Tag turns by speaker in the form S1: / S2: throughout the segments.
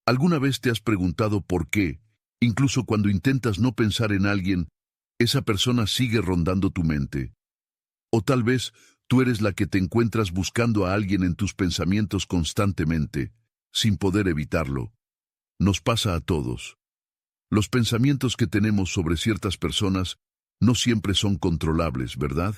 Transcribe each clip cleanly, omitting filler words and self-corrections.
S1: ¿Alguna vez te has preguntado por qué, incluso cuando intentas no pensar en alguien, esa persona sigue rondando tu mente? O tal vez tú eres la que te encuentras buscando a alguien en tus pensamientos constantemente, sin poder evitarlo. Nos pasa a todos. Los pensamientos que tenemos sobre ciertas personas no siempre son controlables, ¿verdad?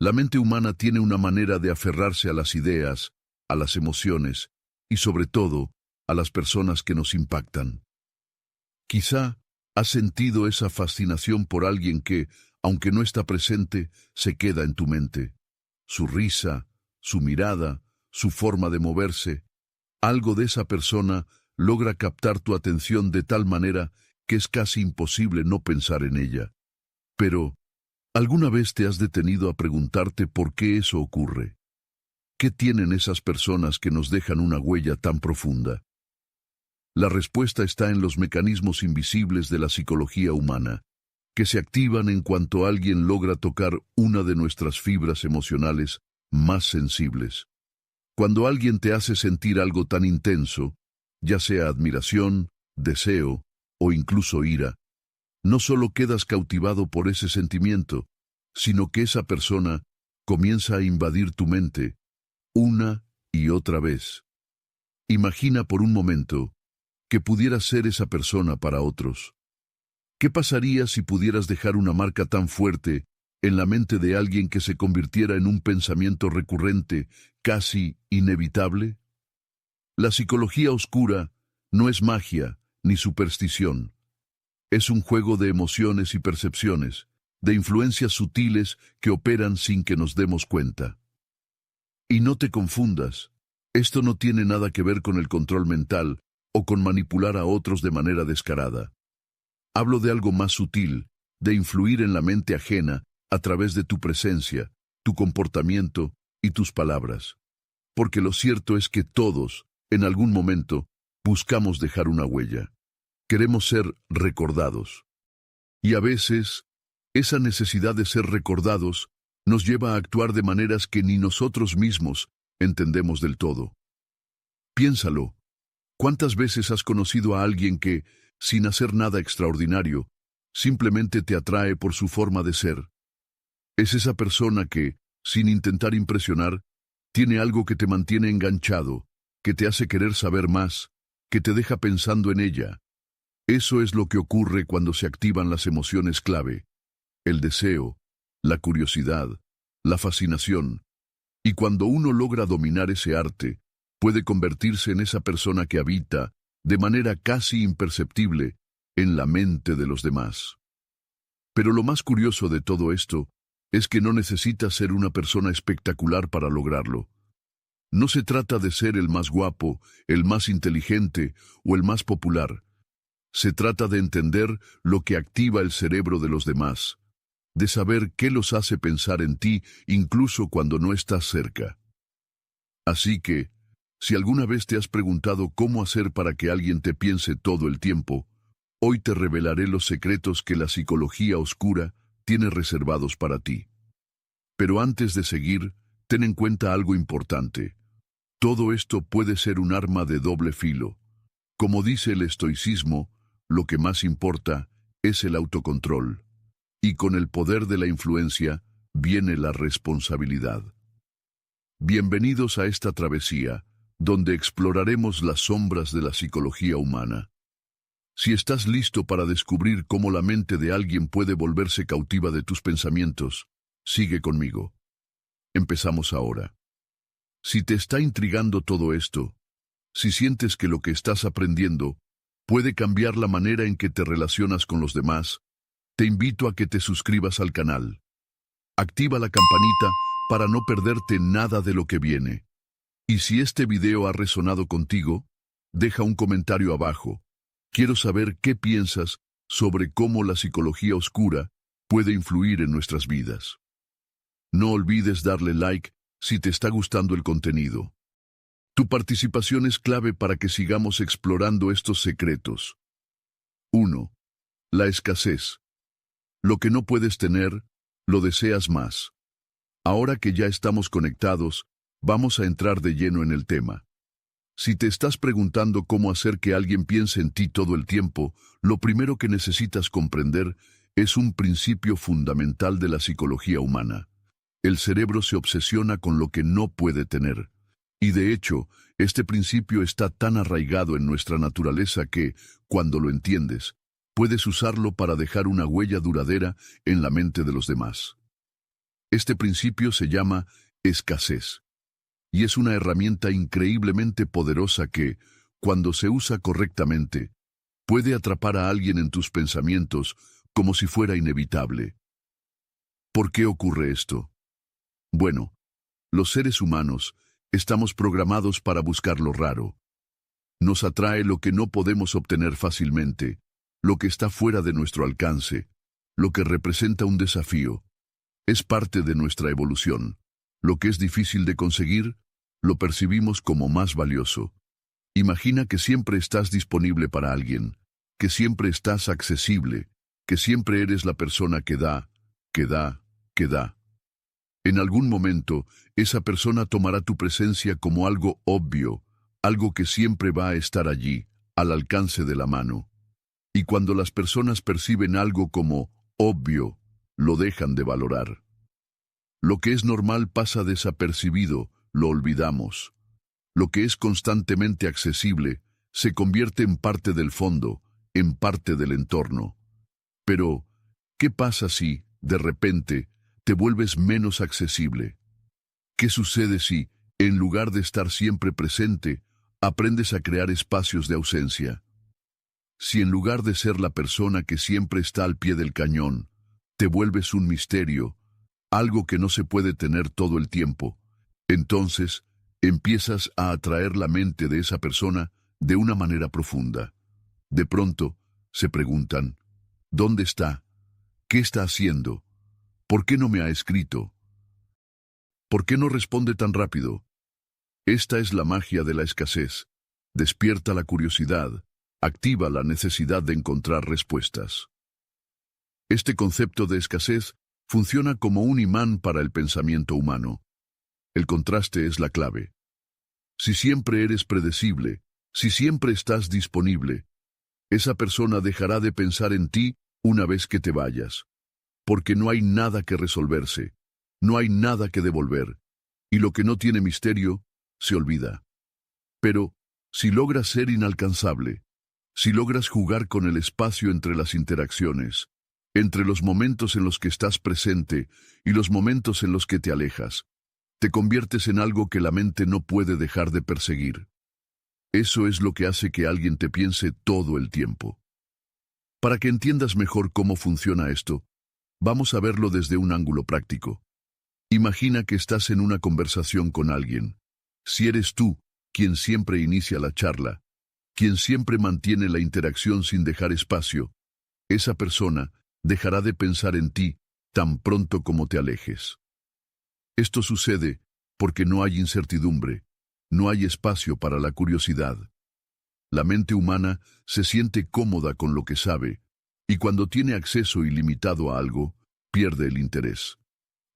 S1: La mente humana tiene una manera de aferrarse a las ideas, a las emociones y sobre todo a las personas que nos impactan. Quizá has sentido esa fascinación por alguien que, aunque no está presente, se queda en tu mente. Su risa, su mirada, su forma de moverse, algo de esa persona logra captar tu atención de tal manera que es casi imposible no pensar en ella. Pero, ¿alguna vez te has detenido a preguntarte por qué eso ocurre? ¿Qué tienen esas personas que nos dejan una huella tan profunda? La respuesta está en los mecanismos invisibles de la psicología humana, que se activan en cuanto alguien logra tocar una de nuestras fibras emocionales más sensibles. Cuando alguien te hace sentir algo tan intenso, ya sea admiración, deseo o incluso ira, no solo quedas cautivado por ese sentimiento, sino que esa persona comienza a invadir tu mente una y otra vez. Imagina por un momento que pudieras ser esa persona para otros. ¿Qué pasaría si pudieras dejar una marca tan fuerte en la mente de alguien que se convirtiera en un pensamiento recurrente, casi inevitable? La psicología oscura no es magia ni superstición. Es un juego de emociones y percepciones, de influencias sutiles que operan sin que nos demos cuenta. Y no te confundas, esto no tiene nada que ver con el control mental o con manipular a otros de manera descarada. Hablo de algo más sutil, de influir en la mente ajena a través de tu presencia, tu comportamiento y tus palabras. Porque lo cierto es que todos, en algún momento, buscamos dejar una huella. Queremos ser recordados. Y a veces, esa necesidad de ser recordados nos lleva a actuar de maneras que ni nosotros mismos entendemos del todo. Piénsalo. ¿Cuántas veces has conocido a alguien que, sin hacer nada extraordinario, simplemente te atrae por su forma de ser? Es esa persona que, sin intentar impresionar, tiene algo que te mantiene enganchado, que te hace querer saber más, que te deja pensando en ella. Eso es lo que ocurre cuando se activan las emociones clave: el deseo, la curiosidad, la fascinación. Y cuando uno logra dominar ese arte, puede convertirse en esa persona que habita, de manera casi imperceptible, en la mente de los demás. Pero lo más curioso de todo esto es que no necesitas ser una persona espectacular para lograrlo. No se trata de ser el más guapo, el más inteligente o el más popular. Se trata de entender lo que activa el cerebro de los demás, de saber qué los hace pensar en ti incluso cuando no estás cerca. Así que, si alguna vez te has preguntado cómo hacer para que alguien te piense todo el tiempo, hoy te revelaré los secretos que la psicología oscura tiene reservados para ti. Pero antes de seguir, ten en cuenta algo importante. Todo esto puede ser un arma de doble filo. Como dice el estoicismo, lo que más importa es el autocontrol. Y con el poder de la influencia viene la responsabilidad. Bienvenidos a esta travesía, donde exploraremos las sombras de la psicología humana. Si estás listo para descubrir cómo la mente de alguien puede volverse cautiva de tus pensamientos, sigue conmigo. Empezamos ahora. Si te está intrigando todo esto, si sientes que lo que estás aprendiendo puede cambiar la manera en que te relacionas con los demás, te invito a que te suscribas al canal. Activa la campanita para no perderte nada de lo que viene. Y si este video ha resonado contigo, deja un comentario abajo. Quiero saber qué piensas sobre cómo la psicología oscura puede influir en nuestras vidas. No olvides darle like si te está gustando el contenido. Tu participación es clave para que sigamos explorando estos secretos. 1. La escasez. Lo que no puedes tener, lo deseas más. Ahora que ya estamos conectados, vamos a entrar de lleno en el tema. Si te estás preguntando cómo hacer que alguien piense en ti todo el tiempo, lo primero que necesitas comprender es un principio fundamental de la psicología humana. El cerebro se obsesiona con lo que no puede tener. Y de hecho, este principio está tan arraigado en nuestra naturaleza que, cuando lo entiendes, puedes usarlo para dejar una huella duradera en la mente de los demás. Este principio se llama escasez, y es una herramienta increíblemente poderosa que, cuando se usa correctamente, puede atrapar a alguien en tus pensamientos como si fuera inevitable. ¿Por qué ocurre esto? Bueno, los seres humanos estamos programados para buscar lo raro. Nos atrae lo que no podemos obtener fácilmente, lo que está fuera de nuestro alcance, lo que representa un desafío. Es parte de nuestra evolución. Lo que es difícil de conseguir, lo percibimos como más valioso. Imagina que siempre estás disponible para alguien, que siempre estás accesible, que siempre eres la persona que da, que da, que da. En algún momento, esa persona tomará tu presencia como algo obvio, algo que siempre va a estar allí, al alcance de la mano. Y cuando las personas perciben algo como obvio, lo dejan de valorar. Lo que es normal pasa desapercibido, lo olvidamos. Lo que es constantemente accesible se convierte en parte del fondo, en parte del entorno. Pero, ¿qué pasa si, de repente, te vuelves menos accesible? ¿Qué sucede si, en lugar de estar siempre presente, aprendes a crear espacios de ausencia? Si en lugar de ser la persona que siempre está al pie del cañón, te vuelves un misterio, algo que no se puede tener todo el tiempo, entonces empiezas a atraer la mente de esa persona de una manera profunda. De pronto, se preguntan, ¿dónde está? ¿Qué está haciendo? ¿Por qué no me ha escrito? ¿Por qué no responde tan rápido? Esta es la magia de la escasez. Despierta la curiosidad, activa la necesidad de encontrar respuestas. Este concepto de escasez funciona como un imán para el pensamiento humano. El contraste es la clave. Si siempre eres predecible, si siempre estás disponible, esa persona dejará de pensar en ti una vez que te vayas. Porque no hay nada que resolverse, no hay nada que devolver, y lo que no tiene misterio, se olvida. Pero, si logras ser inalcanzable, si logras jugar con el espacio entre las interacciones, entre los momentos en los que estás presente y los momentos en los que te alejas, te conviertes en algo que la mente no puede dejar de perseguir. Eso es lo que hace que alguien te piense todo el tiempo. Para que entiendas mejor cómo funciona esto, vamos a verlo desde un ángulo práctico. Imagina que estás en una conversación con alguien. Si eres tú quien siempre inicia la charla, quien siempre mantiene la interacción sin dejar espacio, esa persona dejará de pensar en ti tan pronto como te alejes. Esto sucede porque no hay incertidumbre, no hay espacio para la curiosidad. La mente humana se siente cómoda con lo que sabe, y cuando tiene acceso ilimitado a algo, pierde el interés.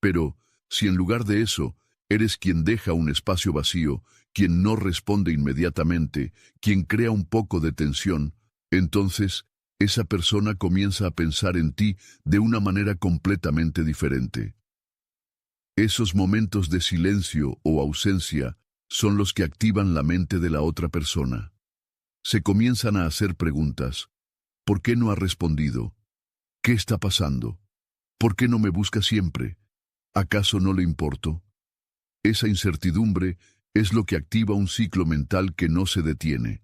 S1: Pero, si en lugar de eso, eres quien deja un espacio vacío, quien no responde inmediatamente, quien crea un poco de tensión, entonces, esa persona comienza a pensar en ti de una manera completamente diferente. Esos momentos de silencio o ausencia son los que activan la mente de la otra persona. Se comienzan a hacer preguntas. ¿Por qué no ha respondido? ¿Qué está pasando? ¿Por qué no me busca siempre? ¿Acaso no le importo? Esa incertidumbre es lo que activa un ciclo mental que no se detiene.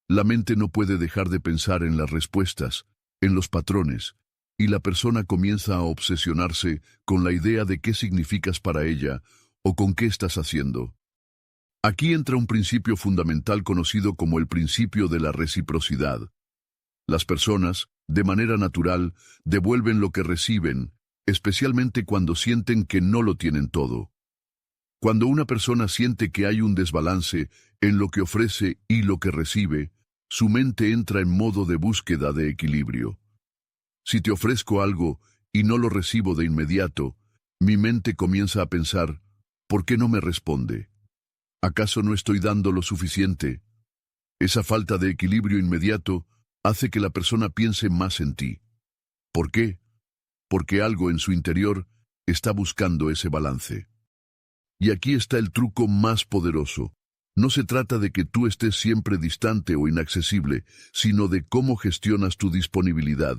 S1: La mente no puede dejar de pensar en las respuestas, en los patrones, y la persona comienza a obsesionarse con la idea de qué significas para ella o con qué estás haciendo. Aquí entra un principio fundamental conocido como el principio de la reciprocidad. Las personas, de manera natural, devuelven lo que reciben, especialmente cuando sienten que no lo tienen todo. Cuando una persona siente que hay un desbalance en lo que ofrece y lo que recibe, su mente entra en modo de búsqueda de equilibrio. Si te ofrezco algo y no lo recibo de inmediato, mi mente comienza a pensar, ¿por qué no me responde? ¿Acaso no estoy dando lo suficiente? Esa falta de equilibrio inmediato hace que la persona piense más en ti. ¿Por qué? Porque algo en su interior está buscando ese balance. Y aquí está el truco más poderoso. No se trata de que tú estés siempre distante o inaccesible, sino de cómo gestionas tu disponibilidad.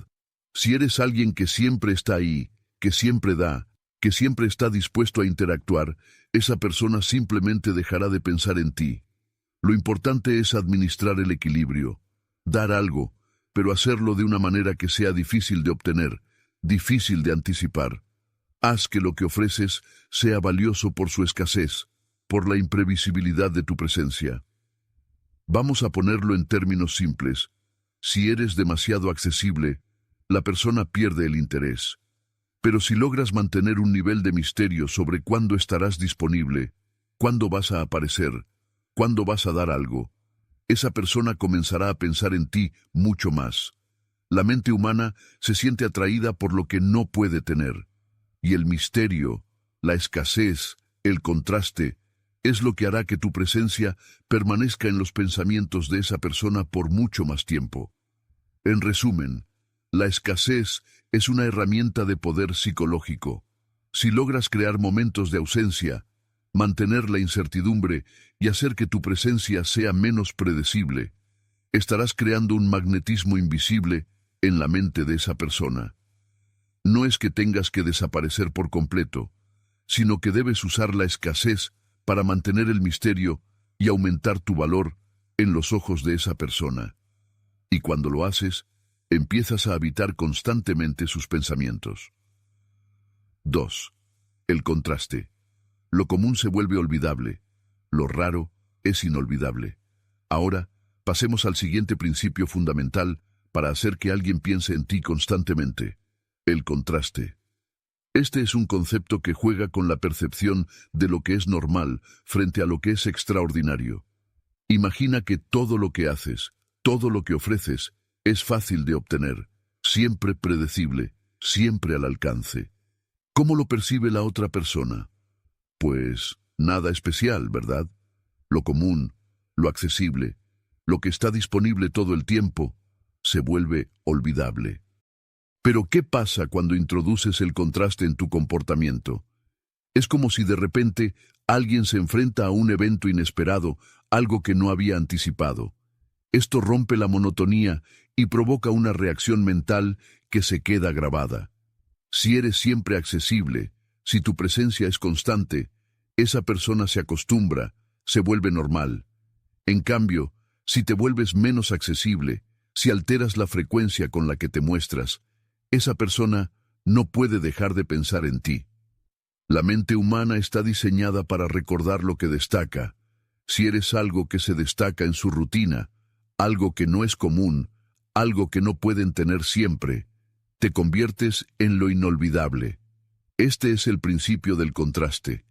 S1: Si eres alguien que siempre está ahí, que siempre da, que siempre está dispuesto a interactuar, esa persona simplemente dejará de pensar en ti. Lo importante es administrar el equilibrio, dar algo, pero hacerlo de una manera que sea difícil de obtener, difícil de anticipar. Haz que lo que ofreces sea valioso por su escasez, por la imprevisibilidad de tu presencia. Vamos a ponerlo en términos simples. Si eres demasiado accesible, la persona pierde el interés. Pero si logras mantener un nivel de misterio sobre cuándo estarás disponible, cuándo vas a aparecer, cuándo vas a dar algo, esa persona comenzará a pensar en ti mucho más. La mente humana se siente atraída por lo que no puede tener. Y el misterio, la escasez, el contraste, es lo que hará que tu presencia permanezca en los pensamientos de esa persona por mucho más tiempo. En resumen, la escasez es una herramienta de poder psicológico. Si logras crear momentos de ausencia, mantener la incertidumbre y hacer que tu presencia sea menos predecible, estarás creando un magnetismo invisible en la mente de esa persona. No es que tengas que desaparecer por completo, sino que debes usar la escasez para mantener el misterio y aumentar tu valor en los ojos de esa persona. Y cuando lo haces, empiezas a habitar constantemente sus pensamientos. 2. El contraste. Lo común se vuelve olvidable. Lo raro es inolvidable. Ahora, pasemos al siguiente principio fundamental para hacer que alguien piense en ti constantemente. El contraste. Este es un concepto que juega con la percepción de lo que es normal frente a lo que es extraordinario. Imagina que todo lo que haces, todo lo que ofreces, es fácil de obtener, siempre predecible, siempre al alcance. ¿Cómo lo percibe la otra persona? Pues nada especial, ¿verdad? Lo común, lo accesible, lo que está disponible todo el tiempo, se vuelve olvidable. Pero ¿qué pasa cuando introduces el contraste en tu comportamiento? Es como si de repente alguien se enfrenta a un evento inesperado, algo que no había anticipado. Esto rompe la monotonía y provoca una reacción mental que se queda grabada. Si eres siempre accesible, si tu presencia es constante, esa persona se acostumbra, se vuelve normal. En cambio, si te vuelves menos accesible, si alteras la frecuencia con la que te muestras, esa persona no puede dejar de pensar en ti. La mente humana está diseñada para recordar lo que destaca. Si eres algo que se destaca en su rutina, algo que no es común, algo que no pueden tener siempre, te conviertes en lo inolvidable. Este es el principio del contraste.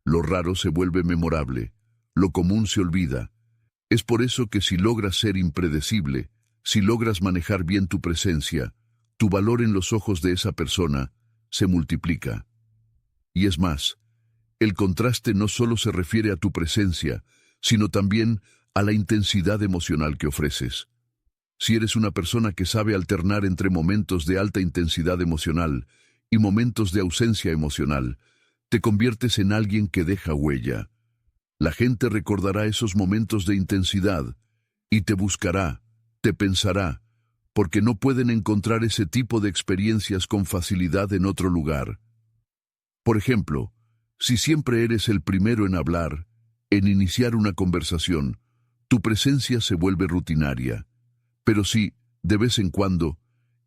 S1: Lo raro se vuelve memorable, lo común se olvida. Es por eso que si logras ser impredecible, si logras manejar bien tu presencia, tu valor en los ojos de esa persona se multiplica. Y es más, el contraste no solo se refiere a tu presencia, sino también a la intensidad emocional que ofreces. Si eres una persona que sabe alternar entre momentos de alta intensidad emocional y momentos de ausencia emocional, te conviertes en alguien que deja huella. La gente recordará esos momentos de intensidad y te buscará, te pensará, porque no pueden encontrar ese tipo de experiencias con facilidad en otro lugar. Por ejemplo, si siempre eres el primero en hablar, en iniciar una conversación, tu presencia se vuelve rutinaria. Pero si, de vez en cuando,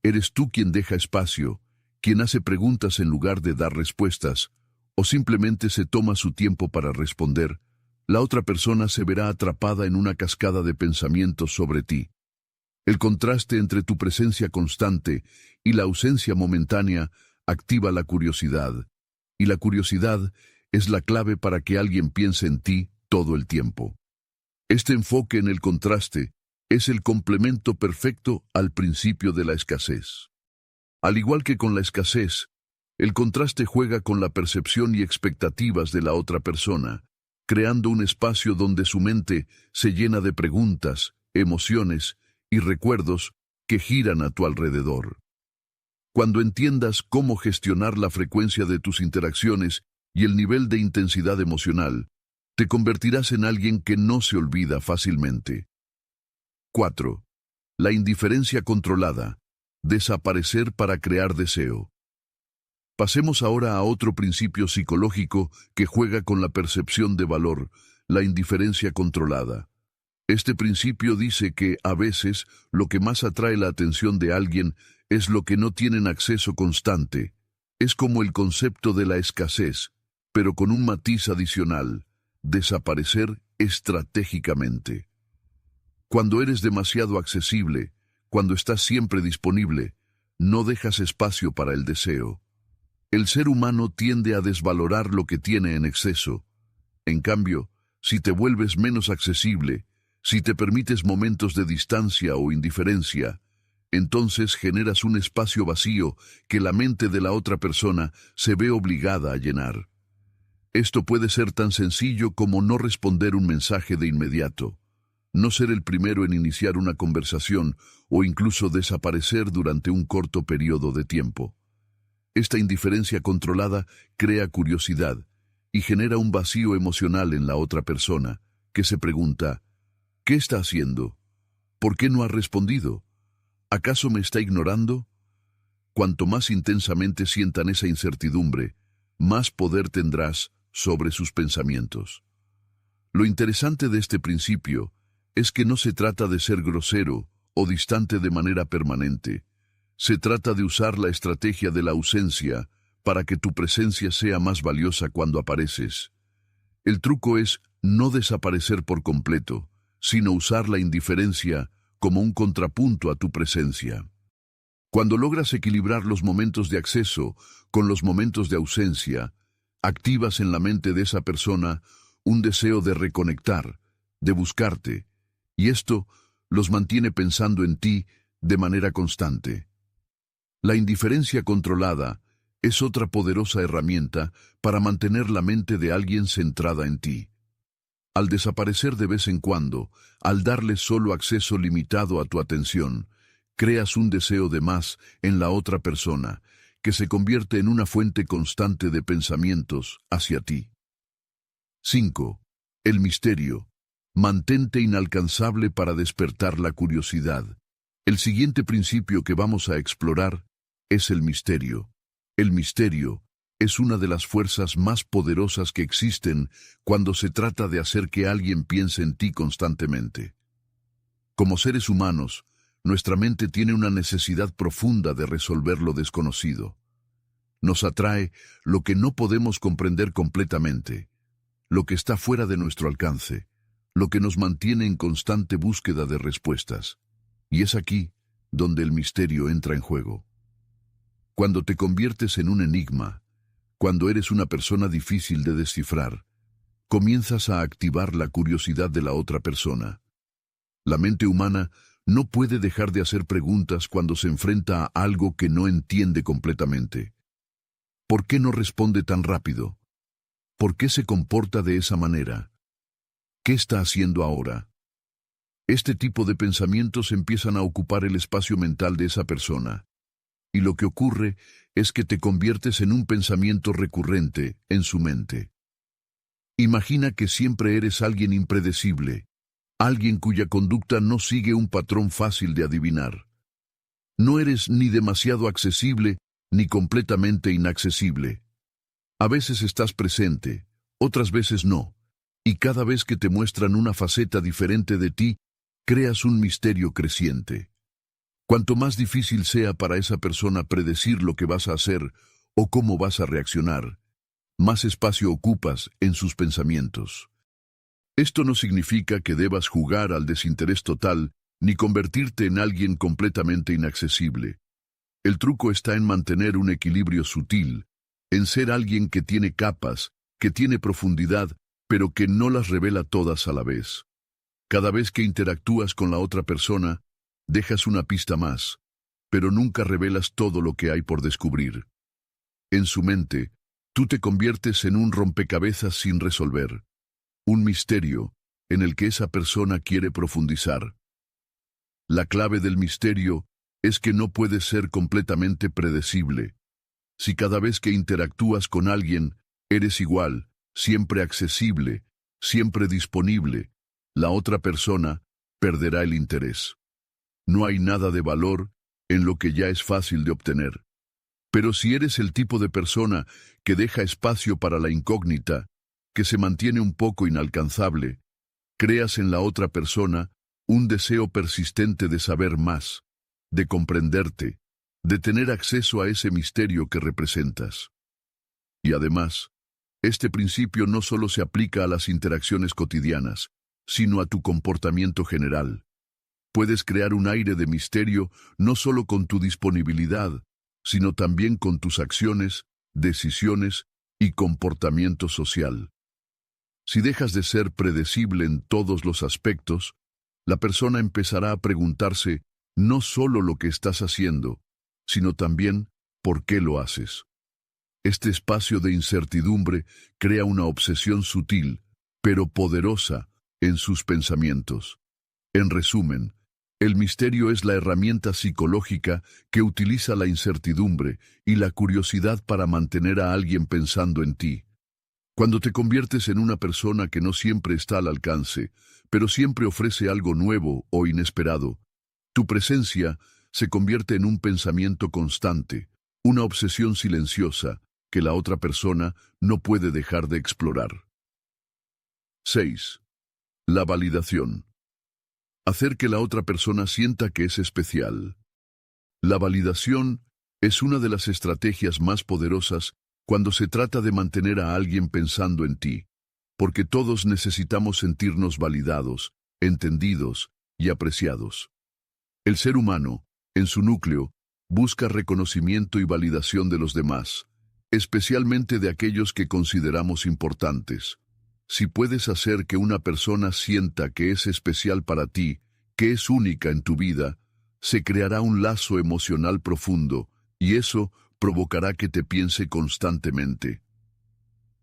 S1: eres tú quien deja espacio, quien hace preguntas en lugar de dar respuestas, o simplemente se toma su tiempo para responder, la otra persona se verá atrapada en una cascada de pensamientos sobre ti. El contraste entre tu presencia constante y la ausencia momentánea activa la curiosidad, y la curiosidad es la clave para que alguien piense en ti todo el tiempo. Este enfoque en el contraste es el complemento perfecto al principio de la escasez. Al igual que con la escasez, el contraste juega con la percepción y expectativas de la otra persona, creando un espacio donde su mente se llena de preguntas, emociones y recuerdos que giran a tu alrededor. Cuando entiendas cómo gestionar la frecuencia de tus interacciones y el nivel de intensidad emocional, te convertirás en alguien que no se olvida fácilmente. 4. La indiferencia controlada. Desaparecer para crear deseo. Pasemos ahora a otro principio psicológico que juega con la percepción de valor, la indiferencia controlada. Este principio dice que, a veces, lo que más atrae la atención de alguien es lo que no tienen acceso constante. Es como el concepto de la escasez, pero con un matiz adicional: desaparecer estratégicamente. Cuando eres demasiado accesible, cuando estás siempre disponible, no dejas espacio para el deseo. El ser humano tiende a desvalorar lo que tiene en exceso. En cambio, si te vuelves menos accesible, si te permites momentos de distancia o indiferencia, entonces generas un espacio vacío que la mente de la otra persona se ve obligada a llenar. Esto puede ser tan sencillo como no responder un mensaje de inmediato, no ser el primero en iniciar una conversación o incluso desaparecer durante un corto periodo de tiempo. Esta indiferencia controlada crea curiosidad y genera un vacío emocional en la otra persona, que se pregunta: ¿qué está haciendo? ¿Por qué no ha respondido? ¿Acaso me está ignorando? Cuanto más intensamente sientan esa incertidumbre, más poder tendrás sobre sus pensamientos. Lo interesante de este principio es que no se trata de ser grosero o distante de manera permanente. Se trata de usar la estrategia de la ausencia para que tu presencia sea más valiosa cuando apareces. El truco es no desaparecer por completo, sino usar la indiferencia como un contrapunto a tu presencia. Cuando logras equilibrar los momentos de acceso con los momentos de ausencia, activas en la mente de esa persona un deseo de reconectar, de buscarte, y esto los mantiene pensando en ti de manera constante. La indiferencia controlada es otra poderosa herramienta para mantener la mente de alguien centrada en ti. Al desaparecer de vez en cuando, al darle solo acceso limitado a tu atención, creas un deseo de más en la otra persona, que se convierte en una fuente constante de pensamientos hacia ti. 5. El misterio. Mantente inalcanzable para despertar la curiosidad. El siguiente principio que vamos a explorar es el misterio. El misterio es una de las fuerzas más poderosas que existen cuando se trata de hacer que alguien piense en ti constantemente. Como seres humanos, nuestra mente tiene una necesidad profunda de resolver lo desconocido. Nos atrae lo que no podemos comprender completamente, lo que está fuera de nuestro alcance, lo que nos mantiene en constante búsqueda de respuestas. Y es aquí donde el misterio entra en juego. Cuando te conviertes en un enigma, cuando eres una persona difícil de descifrar, comienzas a activar la curiosidad de la otra persona. La mente humana no puede dejar de hacer preguntas cuando se enfrenta a algo que no entiende completamente. ¿Por qué no responde tan rápido? ¿Por qué se comporta de esa manera? ¿Qué está haciendo ahora? Este tipo de pensamientos empiezan a ocupar el espacio mental de esa persona. Y lo que ocurre es que te conviertes en un pensamiento recurrente en su mente. Imagina que siempre eres alguien impredecible, alguien cuya conducta no sigue un patrón fácil de adivinar. No eres ni demasiado accesible ni completamente inaccesible. A veces estás presente, otras veces no, y cada vez que te muestran una faceta diferente de ti, creas un misterio creciente. Cuanto más difícil sea para esa persona predecir lo que vas a hacer o cómo vas a reaccionar, más espacio ocupas en sus pensamientos. Esto no significa que debas jugar al desinterés total ni convertirte en alguien completamente inaccesible. El truco está en mantener un equilibrio sutil, en ser alguien que tiene capas, que tiene profundidad, pero que no las revela todas a la vez. Cada vez que interactúas con la otra persona, dejas una pista más, pero nunca revelas todo lo que hay por descubrir. En su mente, tú te conviertes en un rompecabezas sin resolver, un misterio en el que esa persona quiere profundizar, La clave del misterio es que no puede ser completamente predecible. Si cada vez que interactúas con alguien eres igual, siempre accesible, siempre disponible, la otra persona perderá el interés. No hay nada de valor en lo que ya es fácil de obtener. Pero si eres el tipo de persona que deja espacio para la incógnita, que se mantiene un poco inalcanzable, creas en la otra persona un deseo persistente de saber más, de comprenderte, de tener acceso a ese misterio que representas. Y además, este principio no solo se aplica a las interacciones cotidianas, sino a tu comportamiento general. Puedes crear un aire de misterio no solo con tu disponibilidad, sino también con tus acciones, decisiones y comportamiento social. Si dejas de ser predecible en todos los aspectos, la persona empezará a preguntarse no solo lo que estás haciendo, sino también por qué lo haces. Este espacio de incertidumbre crea una obsesión sutil, pero poderosa, en sus pensamientos. En resumen, el misterio es la herramienta psicológica que utiliza la incertidumbre y la curiosidad para mantener a alguien pensando en ti. Cuando te conviertes en una persona que no siempre está al alcance, pero siempre ofrece algo nuevo o inesperado, tu presencia se convierte en un pensamiento constante, una obsesión silenciosa que la otra persona no puede dejar de explorar. 6. La validación. Hacer que la otra persona sienta que es especial. La validación es una de las estrategias más poderosas cuando se trata de mantener a alguien pensando en ti, porque todos necesitamos sentirnos validados, entendidos y apreciados. El ser humano, en su núcleo, busca reconocimiento y validación de los demás, especialmente de aquellos que consideramos importantes. Si puedes hacer que una persona sienta que es especial para ti, que es única en tu vida, se creará un lazo emocional profundo, y eso provocará que te piense constantemente.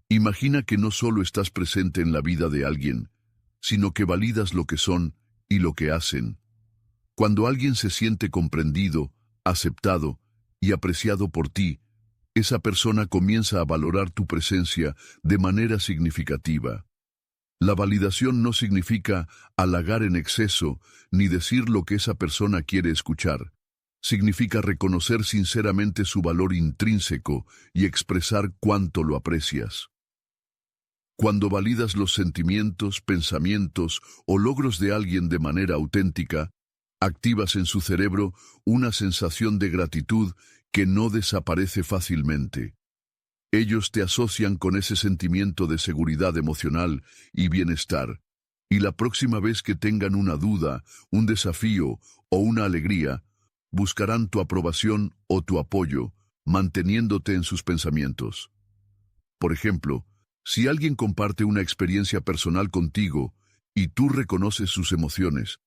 S1: Imagina que no solo estás presente en la vida de alguien, sino que validas lo que son y lo que hacen. Cuando alguien se siente comprendido, aceptado y apreciado por ti, esa persona comienza a valorar tu presencia de manera significativa. La validación no significa halagar en exceso ni decir lo que esa persona quiere escuchar. Significa reconocer sinceramente su valor intrínseco y expresar cuánto lo aprecias. Cuando validas los sentimientos, pensamientos o logros de alguien de manera auténtica, activas en su cerebro una sensación de gratitud que no desaparece fácilmente. Ellos te asocian con ese sentimiento de seguridad emocional y bienestar, y la próxima vez que tengan una duda, un desafío o una alegría, buscarán tu aprobación o tu apoyo, manteniéndote en sus pensamientos. Por ejemplo, si alguien comparte una experiencia personal contigo y tú reconoces sus emociones,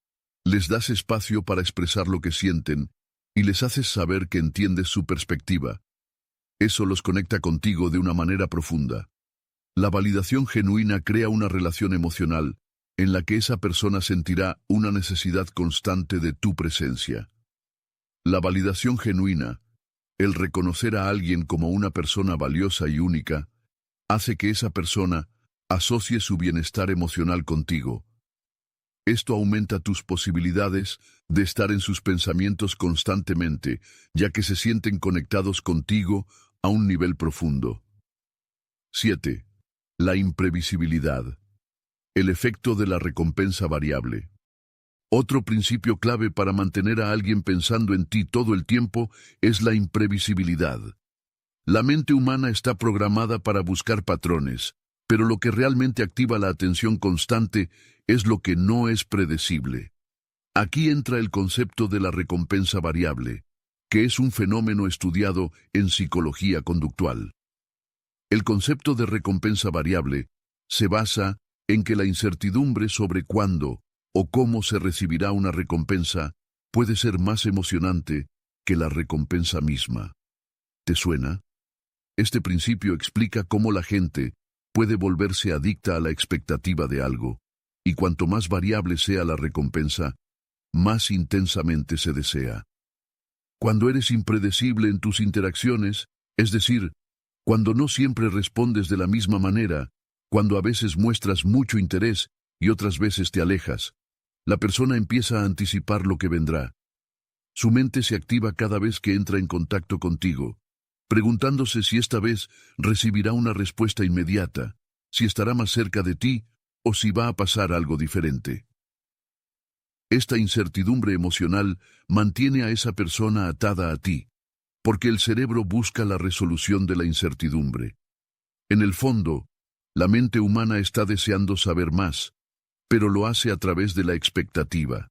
S1: les das espacio para expresar lo que sienten y les haces saber que entiendes su perspectiva. Eso los conecta contigo de una manera profunda. La validación genuina crea una relación emocional en la que esa persona sentirá una necesidad constante de tu presencia. La validación genuina, el reconocer a alguien como una persona valiosa y única, hace que esa persona asocie su bienestar emocional contigo. Esto aumenta tus posibilidades de estar en sus pensamientos constantemente, ya que se sienten conectados contigo a un nivel profundo. 7. La imprevisibilidad. El efecto de la recompensa variable. Otro principio clave para mantener a alguien pensando en ti todo el tiempo es la imprevisibilidad. La mente humana está programada para buscar patrones, pero lo que realmente activa la atención constante es lo que no es predecible. Aquí entra el concepto de la recompensa variable, que es un fenómeno estudiado en psicología conductual. El concepto de recompensa variable se basa en que la incertidumbre sobre cuándo o cómo se recibirá una recompensa puede ser más emocionante que la recompensa misma. ¿Te suena? Este principio explica cómo la gente puede volverse adicta a la expectativa de algo, y cuanto más variable sea la recompensa, más intensamente se desea. Cuando eres impredecible en tus interacciones, es decir, cuando no siempre respondes de la misma manera, cuando a veces muestras mucho interés y otras veces te alejas, la persona empieza a anticipar lo que vendrá. Su mente se activa cada vez que entra en contacto contigo, preguntándose si esta vez recibirá una respuesta inmediata, si estará más cerca de ti o si va a pasar algo diferente. Esta incertidumbre emocional mantiene a esa persona atada a ti, porque el cerebro busca la resolución de la incertidumbre. En el fondo, la mente humana está deseando saber más, pero lo hace a través de la expectativa.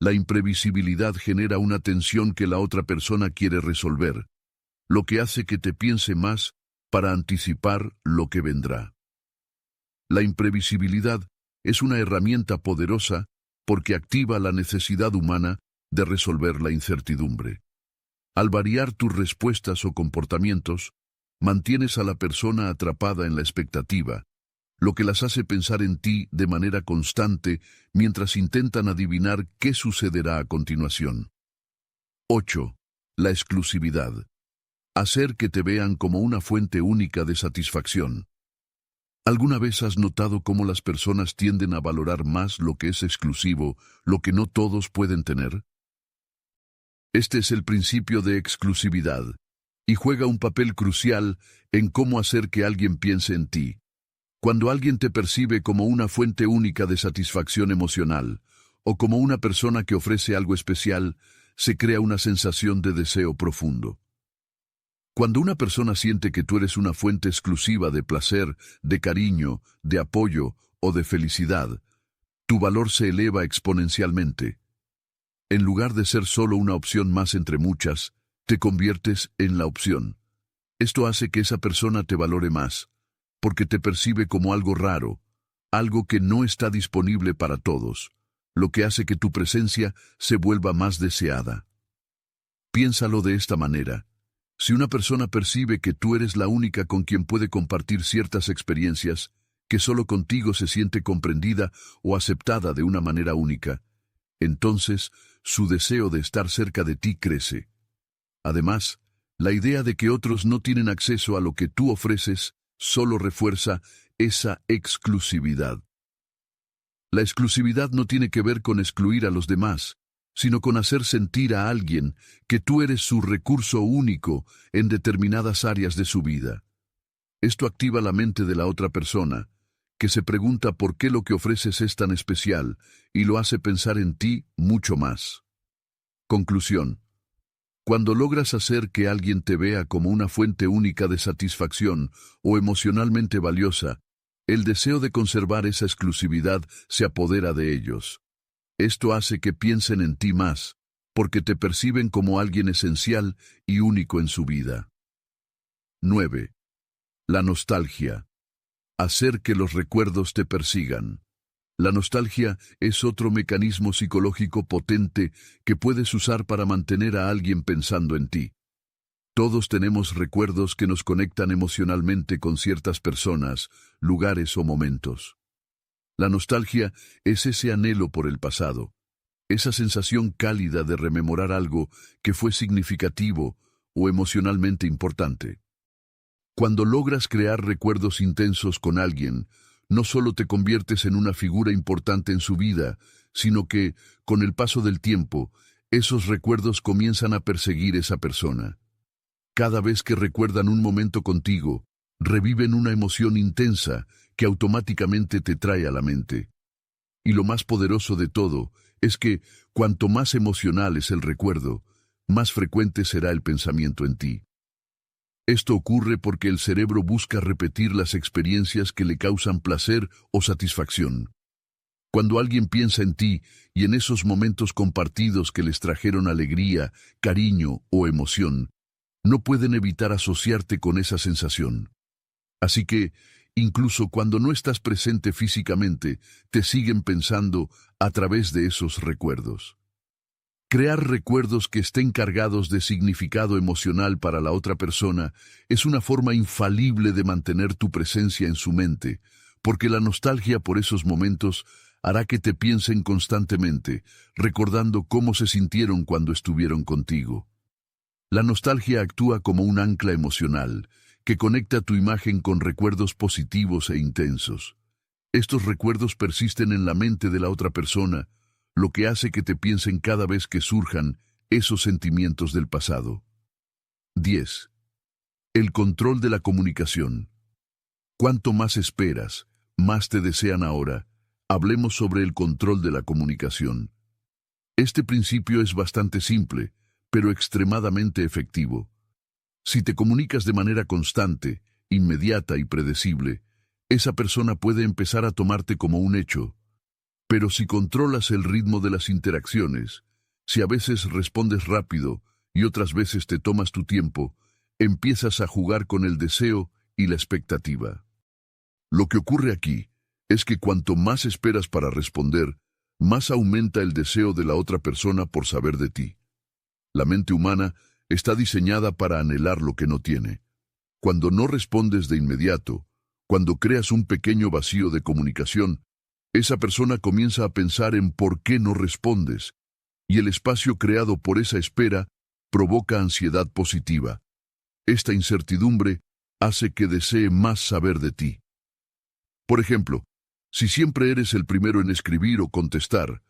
S1: La imprevisibilidad genera una tensión que la otra persona quiere resolver, lo que hace que te piense más para anticipar lo que vendrá. La imprevisibilidad es una herramienta poderosa porque activa la necesidad humana de resolver la incertidumbre. Al variar tus respuestas o comportamientos, mantienes a la persona atrapada en la expectativa, lo que las hace pensar en ti de manera constante mientras intentan adivinar qué sucederá a continuación. 8. La exclusividad. Hacer que te vean como una fuente única de satisfacción. ¿Alguna vez has notado cómo las personas tienden a valorar más lo que es exclusivo, lo que no todos pueden tener? Este es el principio de exclusividad, y juega un papel crucial en cómo hacer que alguien piense en ti. Cuando alguien te percibe como una fuente única de satisfacción emocional, o como una persona que ofrece algo especial, se crea una sensación de deseo profundo. Cuando una persona siente que tú eres una fuente exclusiva de placer, de cariño, de apoyo o de felicidad, tu valor se eleva exponencialmente. En lugar de ser solo una opción más entre muchas, te conviertes en la opción. Esto hace que esa persona te valore más, porque te percibe como algo raro, algo que no está disponible para todos, lo que hace que tu presencia se vuelva más deseada. Piénsalo de esta manera. Si una persona percibe que tú eres la única con quien puede compartir ciertas experiencias, que solo contigo se siente comprendida o aceptada de una manera única, entonces su deseo de estar cerca de ti crece. Además, la idea de que otros no tienen acceso a lo que tú ofreces solo refuerza esa exclusividad. La exclusividad no tiene que ver con excluir a los demás, sino con hacer sentir a alguien que tú eres su recurso único en determinadas áreas de su vida. Esto activa la mente de la otra persona, que se pregunta por qué lo que ofreces es tan especial y lo hace pensar en ti mucho más. Conclusión. Cuando logras hacer que alguien te vea como una fuente única de satisfacción o emocionalmente valiosa, el deseo de conservar esa exclusividad se apodera de ellos. Esto hace que piensen en ti más, porque te perciben como alguien esencial y único en su vida. 9. La nostalgia. Hacer que los recuerdos te persigan. La nostalgia es otro mecanismo psicológico potente que puedes usar para mantener a alguien pensando en ti. Todos tenemos recuerdos que nos conectan emocionalmente con ciertas personas, lugares o momentos. La nostalgia es ese anhelo por el pasado, esa sensación cálida de rememorar algo que fue significativo o emocionalmente importante. Cuando logras crear recuerdos intensos con alguien, no solo te conviertes en una figura importante en su vida, sino que, con el paso del tiempo, esos recuerdos comienzan a perseguir esa persona. Cada vez que recuerdan un momento contigo, reviven una emoción intensa que automáticamente te trae a la mente. Y lo más poderoso de todo es que, cuanto más emocional es el recuerdo, más frecuente será el pensamiento en ti. Esto ocurre porque el cerebro busca repetir las experiencias que le causan placer o satisfacción. Cuando alguien piensa en ti y en esos momentos compartidos que les trajeron alegría, cariño o emoción, no pueden evitar asociarte con esa sensación. Así que, incluso cuando no estás presente físicamente, te siguen pensando a través de esos recuerdos. Crear recuerdos que estén cargados de significado emocional para la otra persona es una forma infalible de mantener tu presencia en su mente, porque la nostalgia por esos momentos hará que te piensen constantemente, recordando cómo se sintieron cuando estuvieron contigo. La nostalgia actúa como un ancla emocional, que conecta tu imagen con recuerdos positivos e intensos. Estos recuerdos persisten en la mente de la otra persona, lo que hace que te piensen cada vez que surjan esos sentimientos del pasado. 10. El control de la comunicación. Cuanto más esperas, más te desean ahora. Hablemos sobre el control de la comunicación. Este principio es bastante simple, pero extremadamente efectivo. Si te comunicas de manera constante, inmediata y predecible, esa persona puede empezar a tomarte como un hecho. Pero si controlas el ritmo de las interacciones, si a veces respondes rápido y otras veces te tomas tu tiempo, empiezas a jugar con el deseo y la expectativa. Lo que ocurre aquí es que cuanto más esperas para responder, más aumenta el deseo de la otra persona por saber de ti. La mente humana está diseñada para anhelar lo que no tiene. Cuando no respondes de inmediato, cuando creas un pequeño vacío de comunicación, esa persona comienza a pensar en por qué no respondes, y el espacio creado por esa espera provoca ansiedad positiva. Esta incertidumbre hace que desee más saber de ti. Por ejemplo, si siempre eres el primero en escribir o contestar,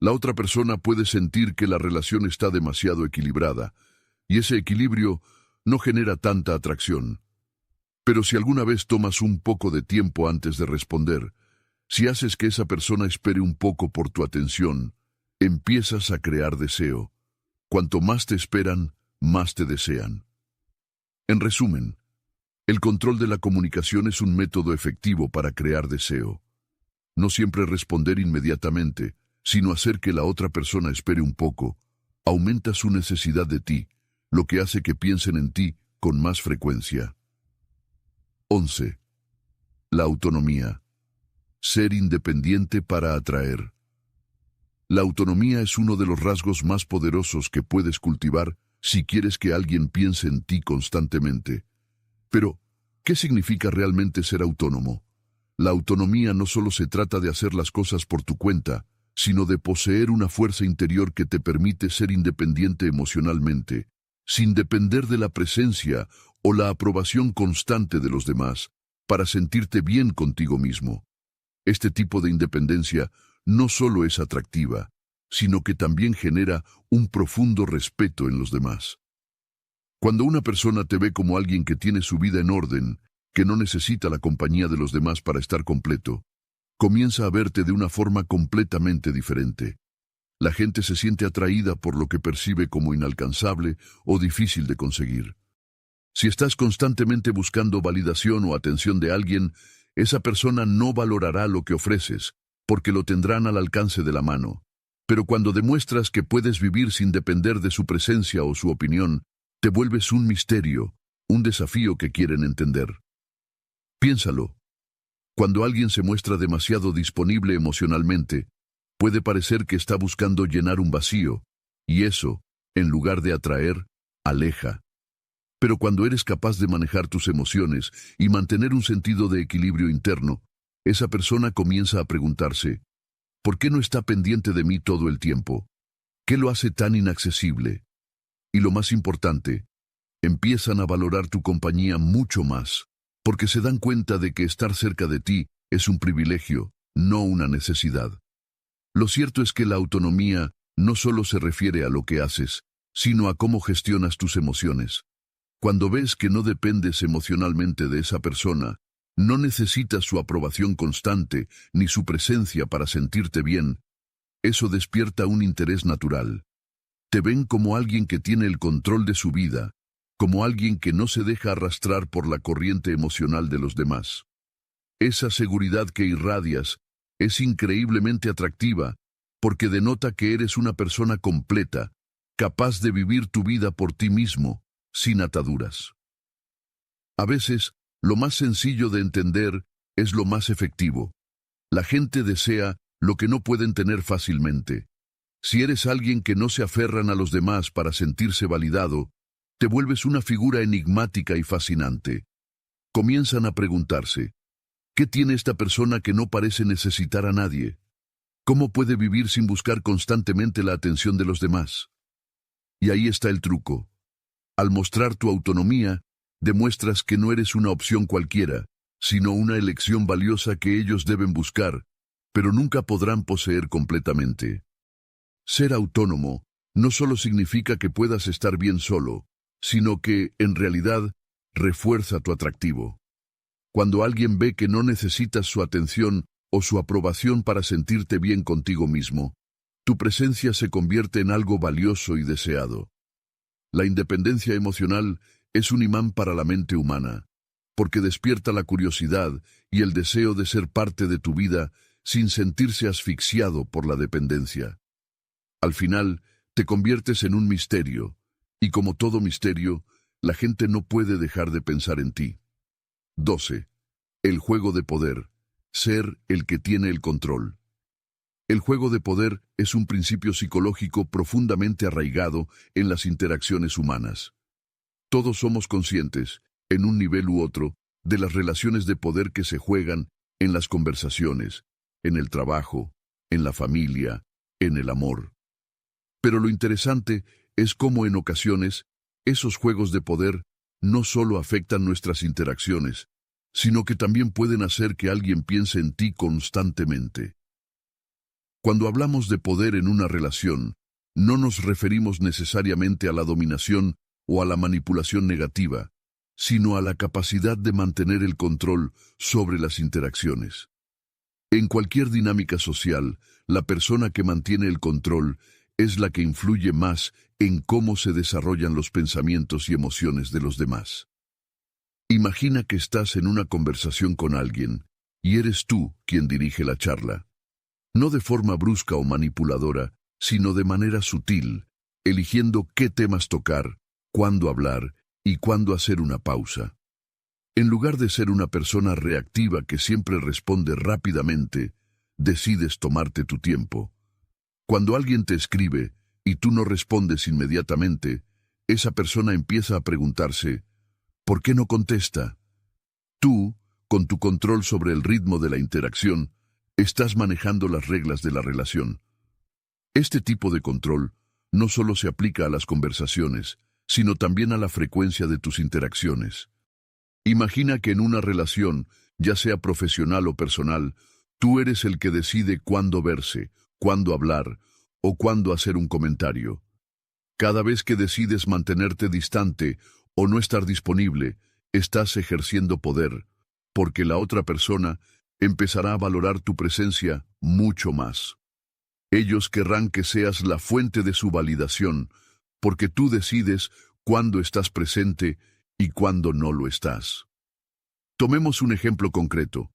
S1: la otra persona puede sentir que la relación está demasiado equilibrada, y ese equilibrio no genera tanta atracción. Pero si alguna vez tomas un poco de tiempo antes de responder, si haces que esa persona espere un poco por tu atención, empiezas a crear deseo. Cuanto más te esperan, más te desean. En resumen, el control de la comunicación es un método efectivo para crear deseo. No siempre responder inmediatamente, sino hacer que la otra persona espere un poco, aumenta su necesidad de ti, lo que hace que piensen en ti con más frecuencia. 11. La autonomía. Ser independiente para atraer. La autonomía es uno de los rasgos más poderosos que puedes cultivar si quieres que alguien piense en ti constantemente. Pero, ¿qué significa realmente ser autónomo? La autonomía no solo se trata de hacer las cosas por tu cuenta, sino de poseer una fuerza interior que te permite ser independiente emocionalmente, sin depender de la presencia o la aprobación constante de los demás, para sentirte bien contigo mismo. Este tipo de independencia no solo es atractiva, sino que también genera un profundo respeto en los demás. Cuando una persona te ve como alguien que tiene su vida en orden, que no necesita la compañía de los demás para estar completo, comienza a verte de una forma completamente diferente. La gente se siente atraída por lo que percibe como inalcanzable o difícil de conseguir. Si estás constantemente buscando validación o atención de alguien, esa persona no valorará lo que ofreces, porque lo tendrán al alcance de la mano. Pero cuando demuestras que puedes vivir sin depender de su presencia o su opinión, te vuelves un misterio, un desafío que quieren entender. Piénsalo. Cuando alguien se muestra demasiado disponible emocionalmente, puede parecer que está buscando llenar un vacío, y eso, en lugar de atraer, aleja. Pero cuando eres capaz de manejar tus emociones y mantener un sentido de equilibrio interno, esa persona comienza a preguntarse, ¿por qué no está pendiente de mí todo el tiempo? ¿Qué lo hace tan inaccesible? Y lo más importante, empiezan a valorar tu compañía mucho más, porque se dan cuenta de que estar cerca de ti es un privilegio, no una necesidad. Lo cierto es que la autonomía no solo se refiere a lo que haces, sino a cómo gestionas tus emociones. Cuando ves que no dependes emocionalmente de esa persona, no necesitas su aprobación constante ni su presencia para sentirte bien, eso despierta un interés natural. Te ven como alguien que tiene el control de su vida, como alguien que no se deja arrastrar por la corriente emocional de los demás. Esa seguridad que irradias es increíblemente atractiva, porque denota que eres una persona completa, capaz de vivir tu vida por ti mismo, sin ataduras. A veces, lo más sencillo de entender es lo más efectivo. La gente desea lo que no pueden tener fácilmente. Si eres alguien que no se aferran a los demás para sentirse validado, te vuelves una figura enigmática y fascinante. Comienzan a preguntarse, ¿qué tiene esta persona que no parece necesitar a nadie? ¿Cómo puede vivir sin buscar constantemente la atención de los demás? Y ahí está el truco. Al mostrar tu autonomía, demuestras que no eres una opción cualquiera, sino una elección valiosa que ellos deben buscar, pero nunca podrán poseer completamente. Ser autónomo no solo significa que puedas estar bien solo, sino que, en realidad, refuerza tu atractivo. Cuando alguien ve que no necesitas su atención o su aprobación para sentirte bien contigo mismo, tu presencia se convierte en algo valioso y deseado. La independencia emocional es un imán para la mente humana, porque despierta la curiosidad y el deseo de ser parte de tu vida sin sentirse asfixiado por la dependencia. Al final, te conviertes en un misterio, y como todo misterio, la gente no puede dejar de pensar en ti. 12. El juego de poder. Ser el que tiene el control. El juego de poder es un principio psicológico profundamente arraigado en las interacciones humanas. Todos somos conscientes, en un nivel u otro, de las relaciones de poder que se juegan en las conversaciones, en el trabajo, en la familia, en el amor. Pero lo interesante es cómo en ocasiones esos juegos de poder no solo afectan nuestras interacciones, sino que también pueden hacer que alguien piense en ti constantemente. Cuando hablamos de poder en una relación, no nos referimos necesariamente a la dominación o a la manipulación negativa, sino a la capacidad de mantener el control sobre las interacciones. En cualquier dinámica social, la persona que mantiene el control es la que influye más en cómo se desarrollan los pensamientos y emociones de los demás. Imagina que estás en una conversación con alguien y eres tú quien dirige la charla. No de forma brusca o manipuladora, sino de manera sutil, eligiendo qué temas tocar, cuándo hablar y cuándo hacer una pausa. En lugar de ser una persona reactiva que siempre responde rápidamente, decides tomarte tu tiempo. Cuando alguien te escribe y tú no respondes inmediatamente, esa persona empieza a preguntarse, ¿por qué no contesta? Tú, con tu control sobre el ritmo de la interacción, estás manejando las reglas de la relación. Este tipo de control no solo se aplica a las conversaciones, sino también a la frecuencia de tus interacciones. Imagina que en una relación, ya sea profesional o personal, tú eres el que decide cuándo verse, cuándo hablar o cuándo hacer un comentario. Cada vez que decides mantenerte distante o no estar disponible, estás ejerciendo poder, porque la otra persona empezará a valorar tu presencia mucho más. Ellos querrán que seas la fuente de su validación, porque tú decides cuándo estás presente y cuándo no lo estás. Tomemos un ejemplo concreto.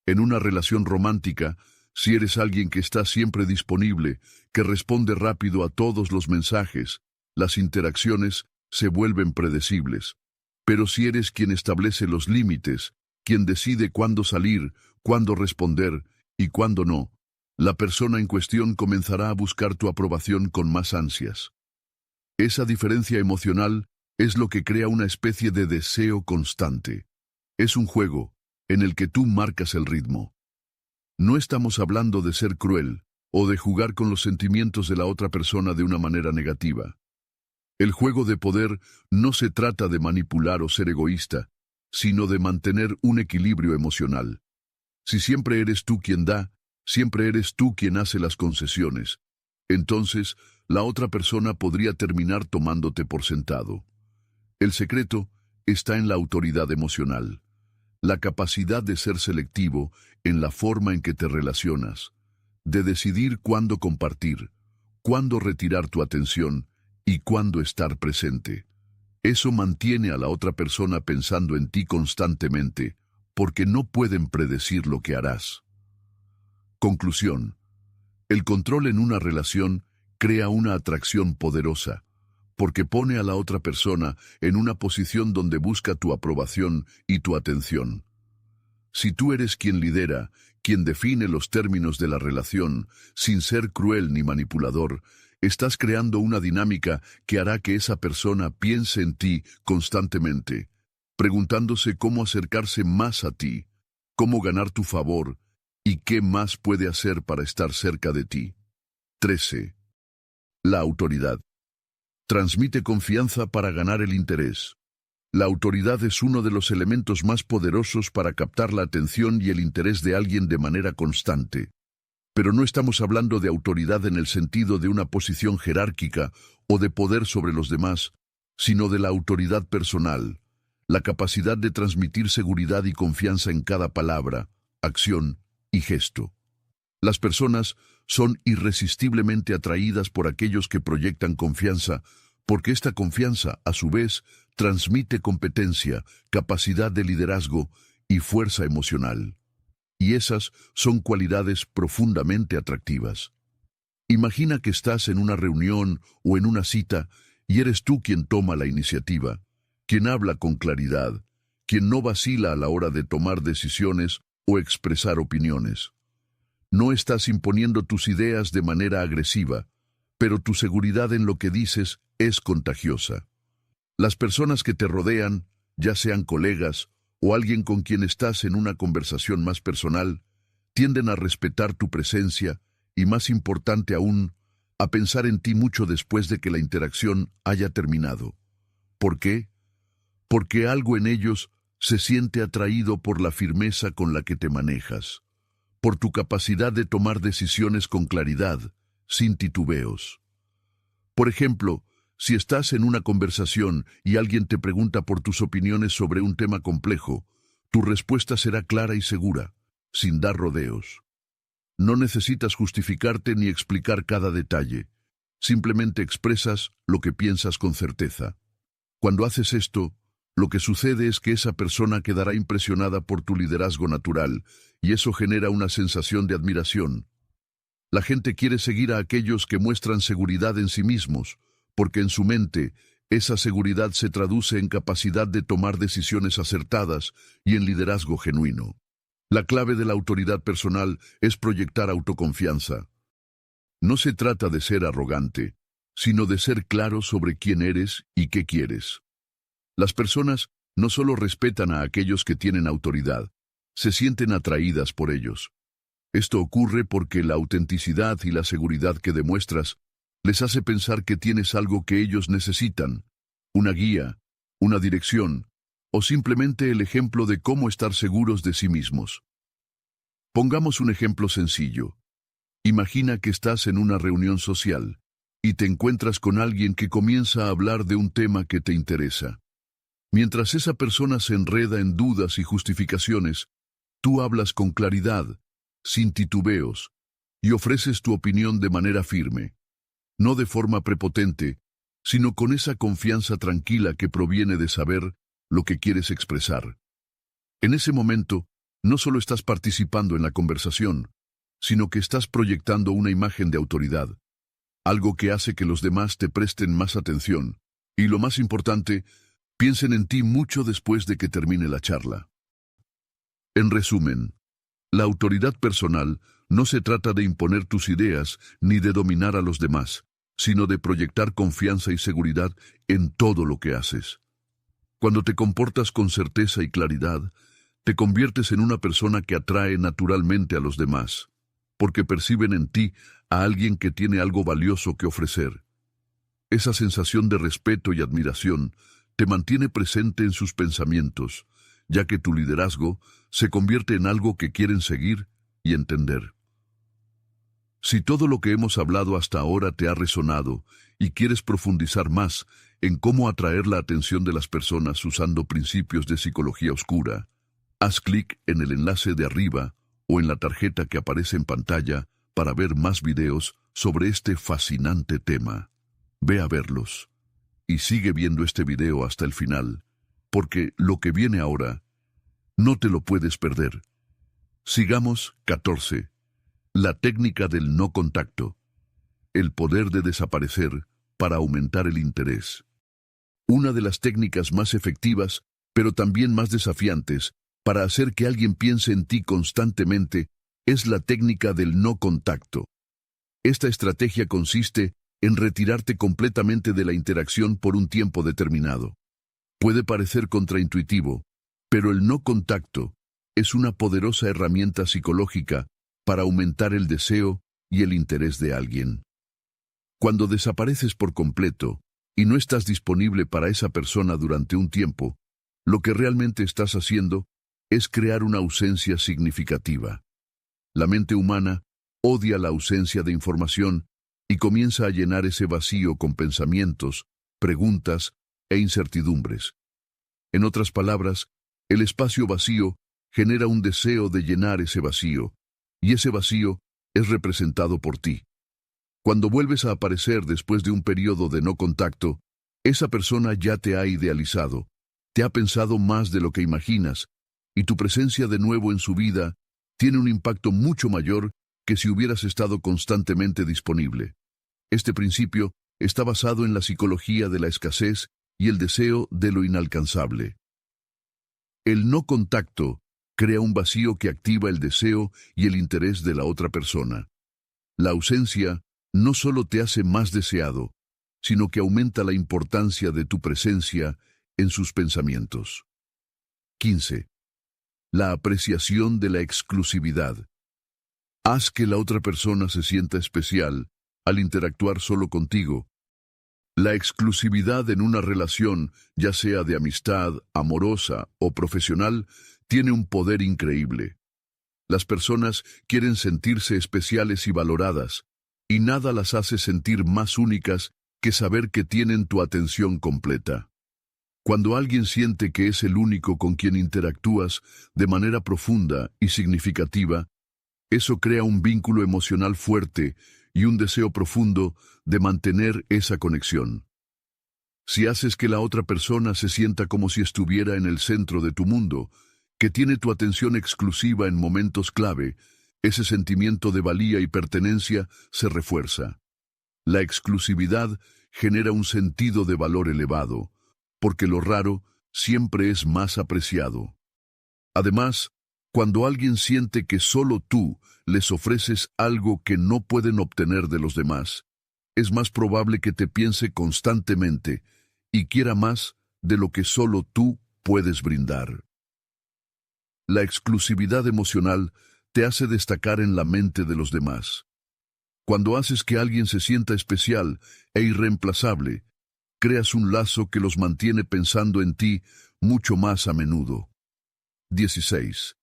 S1: En una relación romántica, si eres alguien que está siempre disponible, que responde rápido a todos los mensajes, las interacciones se vuelven predecibles. Pero si eres quien establece los límites, quien decide cuándo salir, cuándo responder y cuándo no, la persona en cuestión comenzará a buscar tu aprobación con más ansias. Esa diferencia emocional es lo que crea una especie de deseo constante. Es un juego en el que tú marcas el ritmo. No estamos hablando de ser cruel o de jugar con los sentimientos de la otra persona de una manera negativa. El juego de poder no se trata de manipular o ser egoísta, sino de mantener un equilibrio emocional. Si siempre eres tú quien da, siempre eres tú quien hace las concesiones, entonces la otra persona podría terminar tomándote por sentado. El secreto está en la autoridad emocional, la capacidad de ser selectivo en la forma en que te relacionas, de decidir cuándo compartir, cuándo retirar tu atención y cuándo estar presente. Eso mantiene a la otra persona pensando en ti constantemente, porque no pueden predecir lo que harás. Conclusión. El control en una relación crea una atracción poderosa, porque pone a la otra persona en una posición donde busca tu aprobación y tu atención. Si tú eres quien lidera, quien define los términos de la relación, sin ser cruel ni manipulador, estás creando una dinámica que hará que esa persona piense en ti constantemente, preguntándose cómo acercarse más a ti, cómo ganar tu favor ¿Y qué más puede hacer para estar cerca de ti? 13. La autoridad. Transmite confianza para ganar el interés. La autoridad es uno de los elementos más poderosos para captar la atención y el interés de alguien de manera constante. Pero no estamos hablando de autoridad en el sentido de una posición jerárquica o de poder sobre los demás, sino de la autoridad personal, la capacidad de transmitir seguridad y confianza en cada palabra, acción y gesto. Las personas son irresistiblemente atraídas por aquellos que proyectan confianza, porque esta confianza, a su vez, transmite competencia, capacidad de liderazgo y fuerza emocional. Y esas son cualidades profundamente atractivas. Imagina que estás en una reunión o en una cita y eres tú quien toma la iniciativa, quien habla con claridad, quien no vacila a la hora de tomar decisiones o expresar opiniones. No estás imponiendo tus ideas de manera agresiva, pero tu seguridad en lo que dices es contagiosa. Las personas que te rodean, ya sean colegas o alguien con quien estás en una conversación más personal, tienden a respetar tu presencia y, más importante aún, a pensar en ti mucho después de que la interacción haya terminado. ¿Por qué? Porque algo en ellos se siente atraído por la firmeza con la que te manejas, por tu capacidad de tomar decisiones con claridad, sin titubeos. Por ejemplo, si estás en una conversación y alguien te pregunta por tus opiniones sobre un tema complejo, tu respuesta será clara y segura, sin dar rodeos. No necesitas justificarte ni explicar cada detalle. Simplemente expresas lo que piensas con certeza. Cuando haces esto, lo que sucede es que esa persona quedará impresionada por tu liderazgo natural, y eso genera una sensación de admiración. La gente quiere seguir a aquellos que muestran seguridad en sí mismos, porque en su mente, esa seguridad se traduce en capacidad de tomar decisiones acertadas y en liderazgo genuino. La clave de la autoridad personal es proyectar autoconfianza. No se trata de ser arrogante, sino de ser claro sobre quién eres y qué quieres. Las personas no solo respetan a aquellos que tienen autoridad, se sienten atraídas por ellos. Esto ocurre porque la autenticidad y la seguridad que demuestras les hace pensar que tienes algo que ellos necesitan, una guía, una dirección, o simplemente el ejemplo de cómo estar seguros de sí mismos. Pongamos un ejemplo sencillo. Imagina que estás en una reunión social y te encuentras con alguien que comienza a hablar de un tema que te interesa. Mientras esa persona se enreda en dudas y justificaciones, tú hablas con claridad, sin titubeos, y ofreces tu opinión de manera firme, no de forma prepotente, sino con esa confianza tranquila que proviene de saber lo que quieres expresar. En ese momento, no solo estás participando en la conversación, sino que estás proyectando una imagen de autoridad, algo que hace que los demás te presten más atención, y lo más importante, piensen en ti mucho después de que termine la charla. En resumen, la autoridad personal no se trata de imponer tus ideas ni de dominar a los demás, sino de proyectar confianza y seguridad en todo lo que haces. Cuando te comportas con certeza y claridad, te conviertes en una persona que atrae naturalmente a los demás, porque perciben en ti a alguien que tiene algo valioso que ofrecer. Esa sensación de respeto y admiración te mantiene presente en sus pensamientos, ya que tu liderazgo se convierte en algo que quieren seguir y entender. Si todo lo que hemos hablado hasta ahora te ha resonado y quieres profundizar más en cómo atraer la atención de las personas usando principios de psicología oscura, haz clic en el enlace de arriba o en la tarjeta que aparece en pantalla para ver más videos sobre este fascinante tema. Ve a verlos y sigue viendo este video hasta el final, porque lo que viene ahora no te lo puedes perder. Sigamos. 14. La técnica del no contacto. El poder de desaparecer para aumentar el interés. Una de las técnicas más efectivas, pero también más desafiantes, para hacer que alguien piense en ti constantemente, es la técnica del no contacto. Esta estrategia consiste en retirarte completamente de la interacción por un tiempo determinado. Puede parecer contraintuitivo, pero el no contacto es una poderosa herramienta psicológica para aumentar el deseo y el interés de alguien. Cuando desapareces por completo y no estás disponible para esa persona durante un tiempo, lo que realmente estás haciendo es crear una ausencia significativa. La mente humana odia la ausencia de información y comienza a llenar ese vacío con pensamientos, preguntas e incertidumbres. En otras palabras, el espacio vacío genera un deseo de llenar ese vacío, y ese vacío es representado por ti. Cuando vuelves a aparecer después de un periodo de no contacto, esa persona ya te ha idealizado, te ha pensado más de lo que imaginas, y tu presencia de nuevo en su vida tiene un impacto mucho mayor que si hubieras estado constantemente disponible. Este principio está basado en la psicología de la escasez y el deseo de lo inalcanzable. El no contacto crea un vacío que activa el deseo y el interés de la otra persona. La ausencia no solo te hace más deseado, sino que aumenta la importancia de tu presencia en sus pensamientos. 15. La apreciación de la exclusividad. Haz que la otra persona se sienta especial al interactuar solo contigo. La exclusividad en una relación, ya sea de amistad, amorosa o profesional, tiene un poder increíble. Las personas quieren sentirse especiales y valoradas, y nada las hace sentir más únicas que saber que tienen tu atención completa. Cuando alguien siente que es el único con quien interactúas de manera profunda y significativa, eso crea un vínculo emocional fuerte y un deseo profundo de mantener esa conexión. Si haces que la otra persona se sienta como si estuviera en el centro de tu mundo, que tiene tu atención exclusiva en momentos clave, ese sentimiento de valía y pertenencia se refuerza. La exclusividad genera un sentido de valor elevado, porque lo raro siempre es más apreciado. Además, cuando alguien siente que solo tú les ofreces algo que no pueden obtener de los demás, es más probable que te piense constantemente y quiera más de lo que solo tú puedes brindar. La exclusividad emocional te hace destacar en la mente de los demás. Cuando haces que alguien se sienta especial e irreemplazable, creas un lazo que los mantiene pensando en ti mucho más a menudo. 16.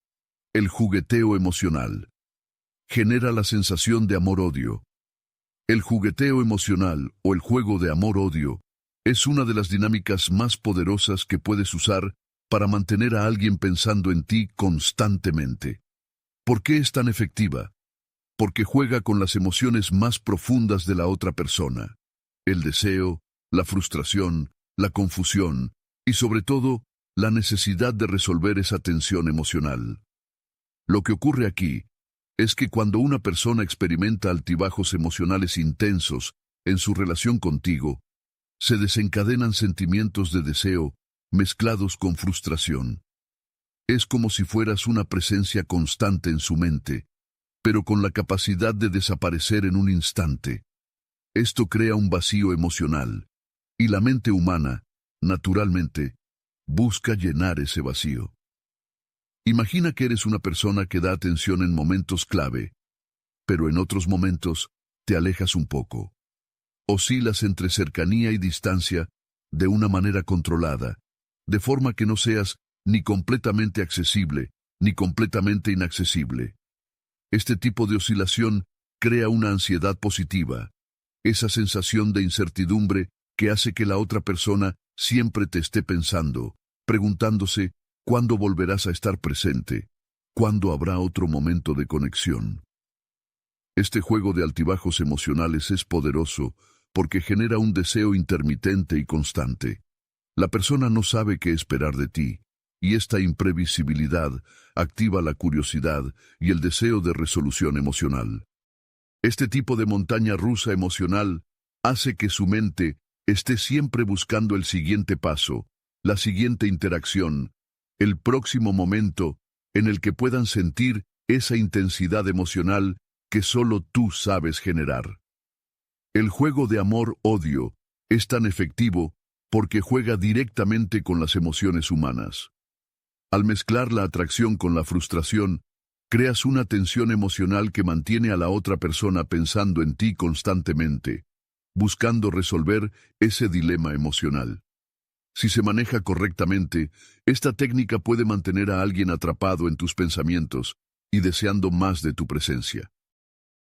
S1: El jugueteo emocional. Genera la sensación de amor-odio. El jugueteo emocional o el juego de amor-odio es una de las dinámicas más poderosas que puedes usar para mantener a alguien pensando en ti constantemente. ¿Por qué es tan efectiva? Porque juega con las emociones más profundas de la otra persona. El deseo, la frustración, la confusión y sobre todo, la necesidad de resolver esa tensión emocional. Lo que ocurre aquí es que cuando una persona experimenta altibajos emocionales intensos en su relación contigo, se desencadenan sentimientos de deseo mezclados con frustración. Es como si fueras una presencia constante en su mente, pero con la capacidad de desaparecer en un instante. Esto crea un vacío emocional, y la mente humana, naturalmente, busca llenar ese vacío. Imagina que eres una persona que da atención en momentos clave, pero en otros momentos te alejas un poco. Oscilas entre cercanía y distancia de una manera controlada, de forma que no seas ni completamente accesible, ni completamente inaccesible. Este tipo de oscilación crea una ansiedad positiva, esa sensación de incertidumbre que hace que la otra persona siempre te esté pensando, preguntándose cuándo volverás a estar presente, cuándo habrá otro momento de conexión. Este juego de altibajos emocionales es poderoso porque genera un deseo intermitente y constante. La persona no sabe qué esperar de ti, y esta imprevisibilidad activa la curiosidad y el deseo de resolución emocional. Este tipo de montaña rusa emocional hace que su mente esté siempre buscando el siguiente paso, la siguiente interacción, el próximo momento en el que puedan sentir esa intensidad emocional que solo tú sabes generar. El juego de amor-odio es tan efectivo porque juega directamente con las emociones humanas. Al mezclar la atracción con la frustración, Creas una tensión emocional que mantiene a la otra persona pensando en ti constantemente, buscando resolver ese dilema emocional. Si se maneja correctamente, esta técnica puede mantener a alguien atrapado en tus pensamientos y deseando más de tu presencia.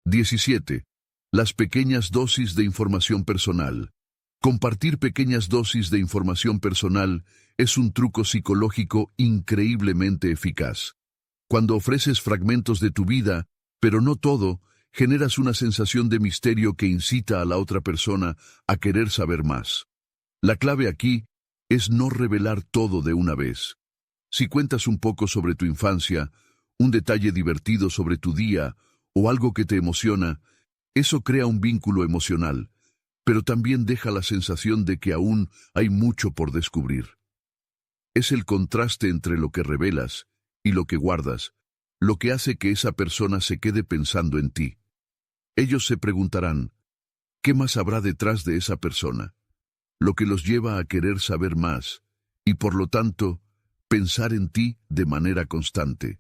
S1: 17. Las pequeñas dosis de información personal. Compartir pequeñas dosis de información personal es un truco psicológico increíblemente eficaz. Cuando ofreces fragmentos de tu vida, pero no todo, generas una sensación de misterio que incita a la otra persona a querer saber más. La clave aquí es no revelar todo de una vez. Si cuentas un poco sobre tu infancia, un detalle divertido sobre tu día o algo que te emociona, eso crea un vínculo emocional, pero también deja la sensación de que aún hay mucho por descubrir. Es el contraste entre lo que revelas y lo que guardas, lo que hace que esa persona se quede pensando en ti. Ellos se preguntarán, ¿qué más habrá detrás de esa persona? Lo que los lleva a querer saber más, y por lo tanto, pensar en ti de manera constante.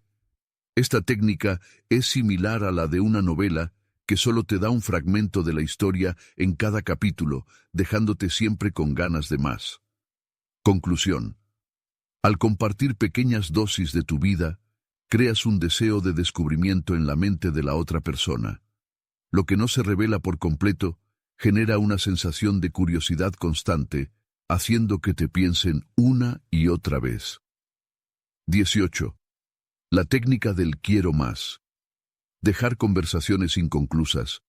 S1: Esta técnica es similar a la de una novela que solo te da un fragmento de la historia en cada capítulo, dejándote siempre con ganas de más. Conclusión. Al compartir pequeñas dosis de tu vida, creas un deseo de descubrimiento en la mente de la otra persona. Lo que no se revela por completo genera una sensación de curiosidad constante, haciendo que te piensen una y otra vez. 18. La técnica del quiero más. Dejar conversaciones inconclusas.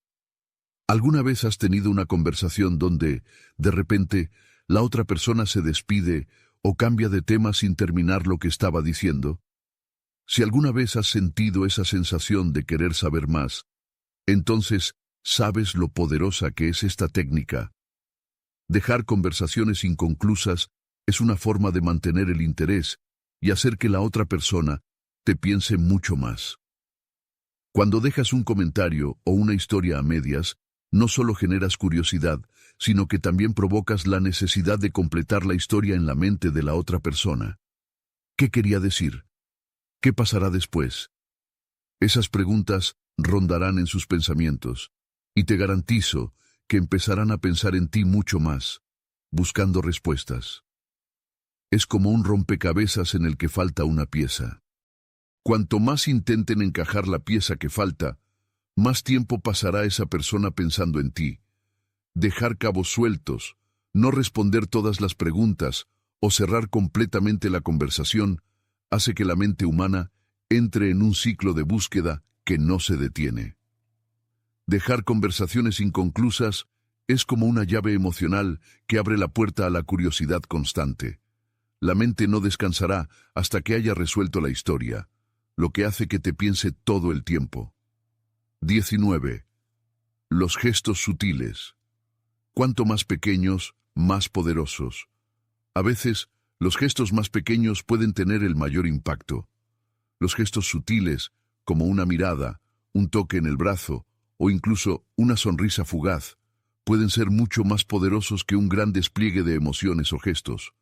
S1: ¿Alguna vez has tenido una conversación donde, de repente, la otra persona se despide o cambia de tema sin terminar lo que estaba diciendo? Si alguna vez has sentido esa sensación de querer saber más, entonces sabes lo poderosa que es esta técnica. Dejar conversaciones inconclusas es una forma de mantener el interés y hacer que la otra persona te piense mucho más. Cuando dejas un comentario o una historia a medias, no solo generas curiosidad, sino que también provocas la necesidad de completar la historia en la mente de la otra persona. ¿Qué quería decir? ¿Qué pasará después? Esas preguntas rondarán en sus pensamientos, y te garantizo que empezarán a pensar en ti mucho más, buscando respuestas. Es como un rompecabezas en el que falta una pieza. Cuanto más intenten encajar la pieza que falta, más tiempo pasará esa persona pensando en ti. Dejar cabos sueltos, no responder todas las preguntas o cerrar completamente la conversación hace que la mente humana entre en un ciclo de búsqueda que no se detiene. Dejar conversaciones inconclusas es como una llave emocional que abre la puerta a la curiosidad constante. La mente no descansará hasta que haya resuelto la historia, lo que hace que te piense todo el tiempo. 19. Los gestos sutiles. Cuanto más pequeños, más poderosos. A veces, los gestos más pequeños pueden tener el mayor impacto. Los gestos sutiles, como una mirada, un toque en el brazo o incluso una sonrisa fugaz, pueden ser mucho más poderosos que un gran despliegue de emociones o gestos.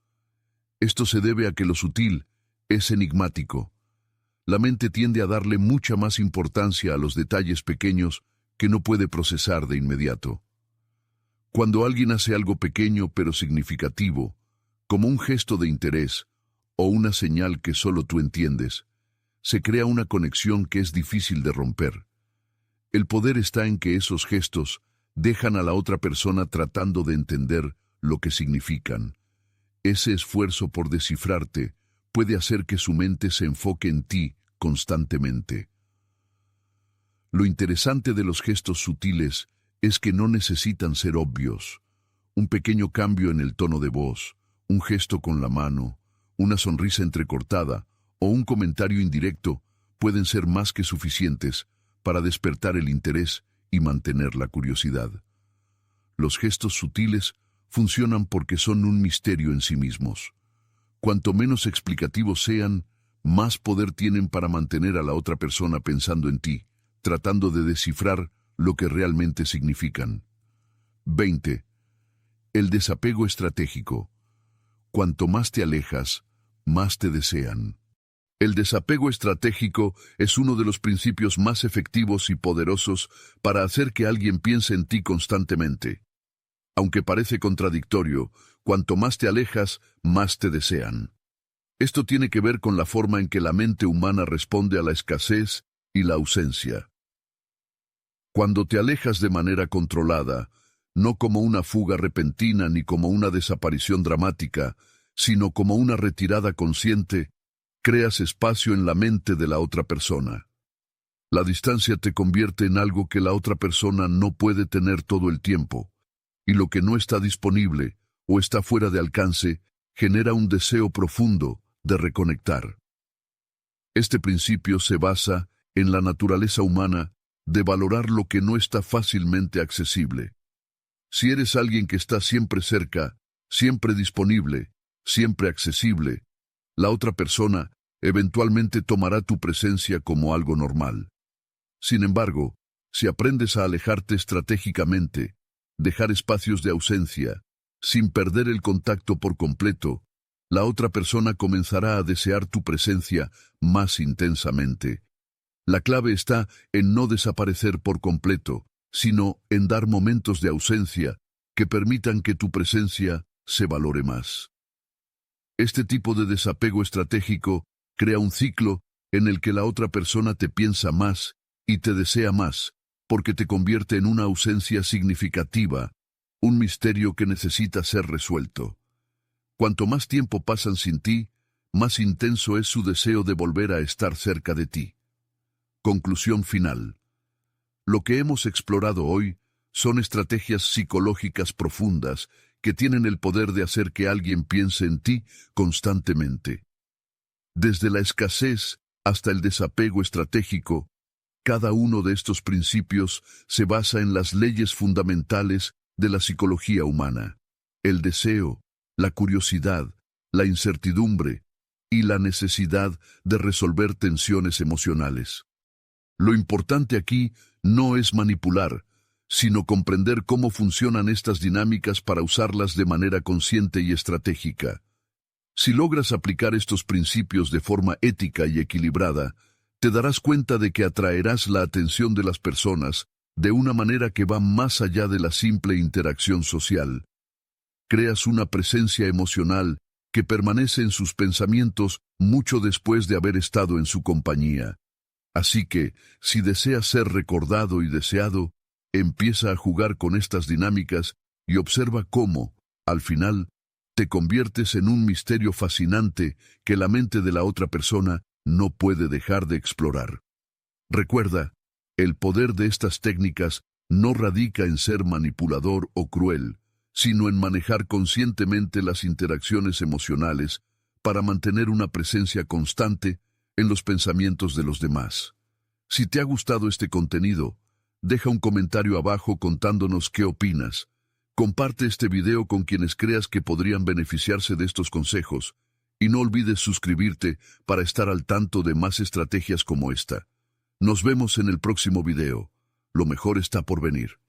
S1: Esto se debe a que lo sutil es enigmático. La mente tiende a darle mucha más importancia a los detalles pequeños que no puede procesar de inmediato. Cuando alguien hace algo pequeño pero significativo, como un gesto de interés o una señal que solo tú entiendes, se crea una conexión que es difícil de romper. El poder está en que esos gestos dejan a la otra persona tratando de entender lo que significan. Ese esfuerzo por descifrarte puede hacer que su mente se enfoque en ti constantemente. Lo interesante de los gestos sutiles es que no necesitan ser obvios. Un pequeño cambio en el tono de voz, un gesto con la mano, una sonrisa entrecortada o un comentario indirecto pueden ser más que suficientes para despertar el interés y mantener la curiosidad. Los gestos sutiles funcionan porque son un misterio en sí mismos. Cuanto menos explicativos sean, más poder tienen para mantener a la otra persona pensando en ti, tratando de descifrar lo que realmente significan. 20. El desapego estratégico. Cuanto más te alejas, más te desean. El desapego estratégico es uno de los principios más efectivos y poderosos para hacer que alguien piense en ti constantemente. Aunque parece contradictorio, cuanto más te alejas, más te desean. Esto tiene que ver con la forma en que la mente humana responde a la escasez y la ausencia. Cuando te alejas de manera controlada, no como una fuga repentina ni como una desaparición dramática, sino como una retirada consciente, creas espacio en la mente de la otra persona. La distancia te convierte en algo que la otra persona no puede tener todo el tiempo, y lo que no está disponible o está fuera de alcance genera un deseo profundo de reconectar. Este principio se basa en la naturaleza humana de valorar lo que no está fácilmente accesible. Si eres alguien que está siempre cerca, siempre disponible, siempre accesible, la otra persona eventualmente tomará tu presencia como algo normal. Sin embargo, si aprendes a alejarte estratégicamente, dejar espacios de ausencia, sin perder el contacto por completo, la otra persona comenzará a desear tu presencia más intensamente. La clave está en no desaparecer por completo, sino en dar momentos de ausencia que permitan que tu presencia se valore más. Este tipo de desapego estratégico crea un ciclo en el que la otra persona te piensa más y te desea más, porque te convierte en una ausencia significativa, un misterio que necesita ser resuelto. Cuanto más tiempo pasan sin ti, más intenso es su deseo de volver a estar cerca de ti. Conclusión final. Lo que hemos explorado hoy son estrategias psicológicas profundas que tienen el poder de hacer que alguien piense en ti constantemente. Desde la escasez hasta el desapego estratégico, cada uno de estos principios se basa en las leyes fundamentales de la psicología humana: el deseo, la curiosidad, la incertidumbre y la necesidad de resolver tensiones emocionales. Lo importante aquí no es manipular, sino comprender cómo funcionan estas dinámicas para usarlas de manera consciente y estratégica. Si logras aplicar estos principios de forma ética y equilibrada, te darás cuenta de que atraerás la atención de las personas de una manera que va más allá de la simple interacción social. Creas una presencia emocional que permanece en sus pensamientos mucho después de haber estado en su compañía. Así que, si deseas ser recordado y deseado, empieza a jugar con estas dinámicas y observa cómo, al final, te conviertes en un misterio fascinante que la mente de la otra persona no puede dejar de explorar. Recuerda, el poder de estas técnicas no radica en ser manipulador o cruel, sino en manejar conscientemente las interacciones emocionales para mantener una presencia constante en los pensamientos de los demás. Si te ha gustado este contenido, deja un comentario abajo contándonos qué opinas. Comparte este video con quienes creas que podrían beneficiarse de estos consejos, y no olvides suscribirte para estar al tanto de más estrategias como esta. Nos vemos en el próximo video. Lo mejor está por venir.